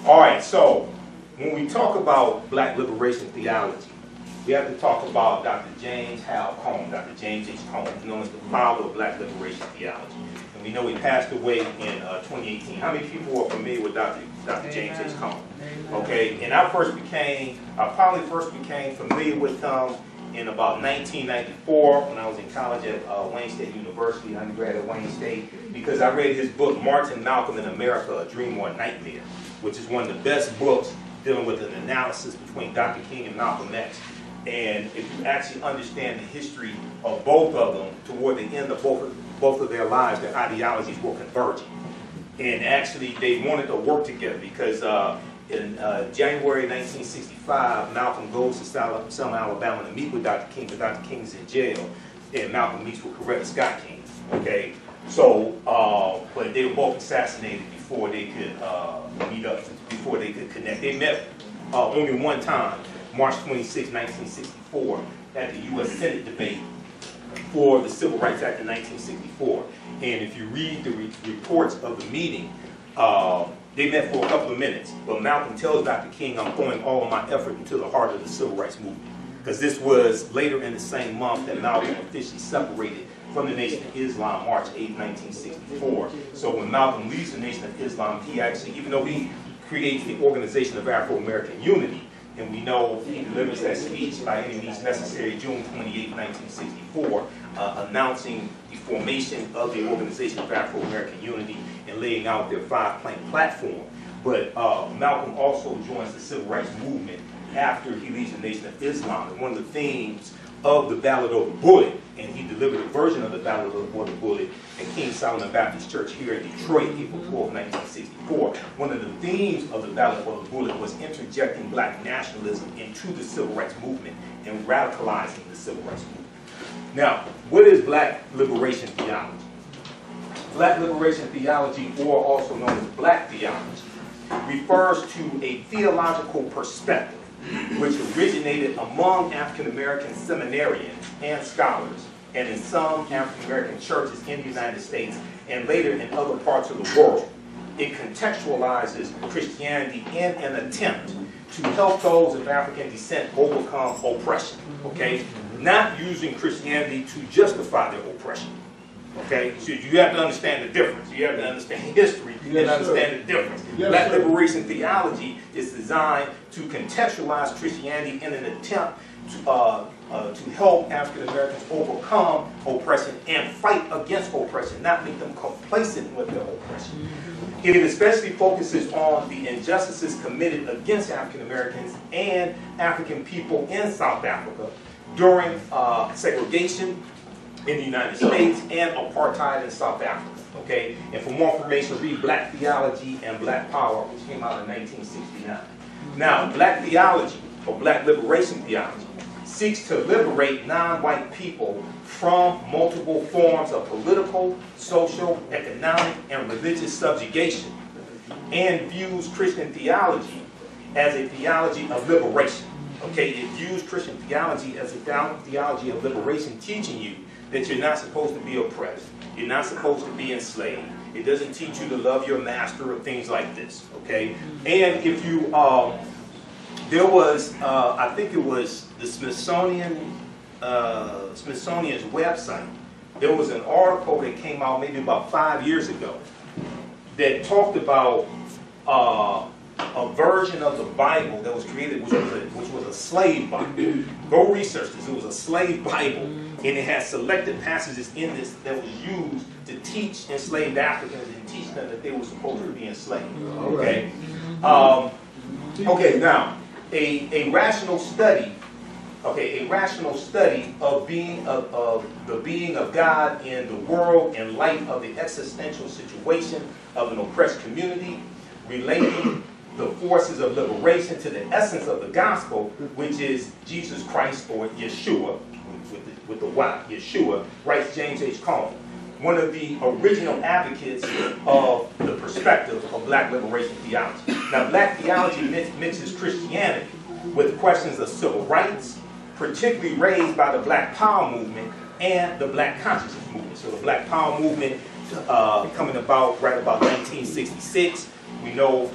All right, so when we talk about black liberation theology, we have to talk about Dr. James Hal Cone, Dr. James H. Cone, known as the father of black liberation theology. And we know he passed away in 2018. How many people are familiar with Dr. James H. Cone? Okay, and I probably first became familiar with him in about 1994 when I was in college at Wayne State University, undergrad at Wayne State, because I read his book, Martin Malcolm in America, A Dream or a Nightmare, which is one of the best books dealing with an analysis between Dr. King and Malcolm X. And if you actually understand the history of both of them, toward the end of both of their lives, their ideologies were converging. And actually, they wanted to work together because in January 1965, Malcolm goes to Selma, Alabama to meet with Dr. King, but Dr. King's in jail, and Malcolm meets with Coretta Scott King. Okay, so but they were both assassinated before they could meet up, before they could connect. They met only one time, March 26, 1964, at the U.S. Senate debate for the Civil Rights Act of 1964. And if you read the reports of the meeting, they met for a couple of minutes, but Malcolm tells Dr. King, I'm throwing all of my effort into the heart of the Civil Rights Movement. Because this was later in the same month that Malcolm officially separated from the Nation of Islam, March 8, 1964. So when Malcolm leaves the Nation of Islam, he actually, even though he creates the Organization of Afro-American Unity, and we know he delivers that speech by any means necessary, June 28, 1964, announcing the formation of the Organization of Afro-American Unity and laying out their 5-plank platform. But Malcolm also joins the Civil Rights Movement after he leaves the Nation of Islam. And one of the themes of the Ballad of the Bullet, and he delivered a version of the Ballad of the Bullet at King Solomon Baptist Church here in Detroit, April 12, 1964. One of the themes of the Ballad of the Bullet was interjecting black nationalism into the Civil Rights Movement and radicalizing the Civil Rights Movement. Now, what is black liberation theology? Black liberation theology, or also known as black theology, refers to a theological perspective which originated among African American seminarians and scholars, and in some African American churches in the United States and later in other parts of the world. It contextualizes Christianity in an attempt to help those of African descent overcome oppression, okay? Not using Christianity to justify their oppression, okay? So you have to understand the difference. You have to understand history and understand the difference. Black liberation theology is designed to contextualize Christianity in an attempt to help African Americans overcome oppression and fight against oppression, not make them complacent with their oppression. It especially focuses on the injustices committed against African Americans and African people in South Africa during segregation in the United States and apartheid in South Africa. Okay, and for more information, read Black Theology and Black Power, which came out in 1969. Now, black theology, or black liberation theology, seeks to liberate non-white people from multiple forms of political, social, economic, and religious subjugation, and views Christian theology as a theology of liberation. Okay, it views Christian theology as a theology of liberation, teaching you that you're not supposed to be oppressed, you're not supposed to be enslaved. It doesn't teach you to love your master or things like this. Okay, and if you there was, I think it was the Smithsonian's website. There was an article that came out maybe about 5 years ago that talked about a version of the Bible that was created, which was a slave Bible. Go research this. It was a slave Bible, and it had selected passages in this that was used to teach enslaved Africans and teach them that they were supposed to be enslaved. Okay. Okay. Now, a rational study. Okay, a rational study of the being of God in the world in light of the existential situation of an oppressed community, relating the forces of liberation to the essence of the gospel, which is Jesus Christ, or Yeshua, with the Y, Yeshua, writes James H. Cone, one of the original advocates of the perspective of black liberation theology. Now, black theology mixes Christianity with questions of civil rights, particularly raised by the Black Power movement and the Black Consciousness movement. So the Black Power movement coming about right about 1966, We know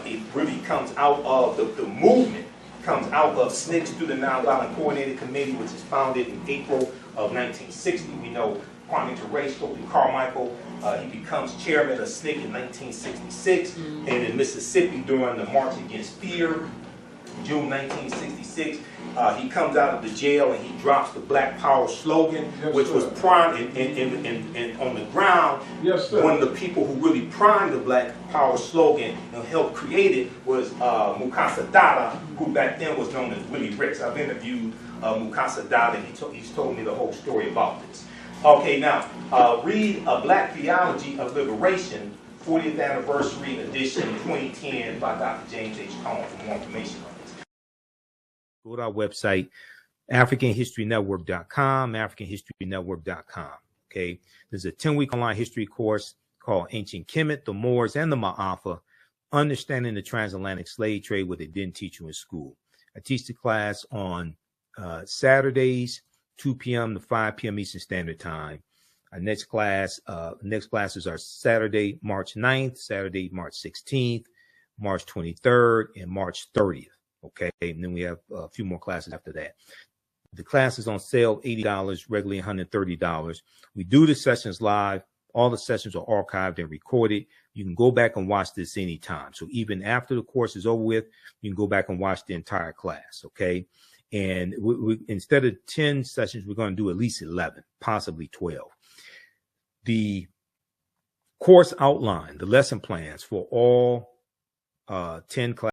it really comes out of the movement, comes out of SNCC, Student Nonviolent Coordinating Committee, which is founded in April of 1960. We know Kwame Ture, Stokely Carmichael, he becomes chairman of SNCC in 1966, and in Mississippi during the March Against Fear, June 1966, he comes out of the jail and he drops the Black Power slogan, yes, which was primed and on the ground. Yes, one of the people who really primed the Black Power slogan and helped create it was Mukasa Dada, who back then was known as Willie Ricks. I've interviewed Mukasa Dada, and he's told me the whole story about this. Okay, now read A Black Theology of Liberation, 40th Anniversary Edition 2010 by Dr. James H. Cone for more information on this. Go to our website, AfricanHistoryNetwork.com, AfricanHistoryNetwork.com. Okay, there's a 10-week online history course called Ancient Kemet, the Moors, and the Ma'afa, Understanding the Transatlantic Slave Trade, what they didn't teach you in school. I teach the class on Saturdays, 2 p.m. to 5 p.m. Eastern Standard Time. Our next classes are Saturday, March 9th, Saturday, March 16th, March 23rd, and March 30th. Okay, and then we have a few more classes after that. The class is on sale, $80, regularly $130. We do the sessions live. All the sessions are archived and recorded. You can go back and watch this anytime. So even after the course is over with, you can go back and watch the entire class, okay? And instead of 10 sessions, we're going to do at least 11, possibly 12. The course outline, the lesson plans for all 10 classes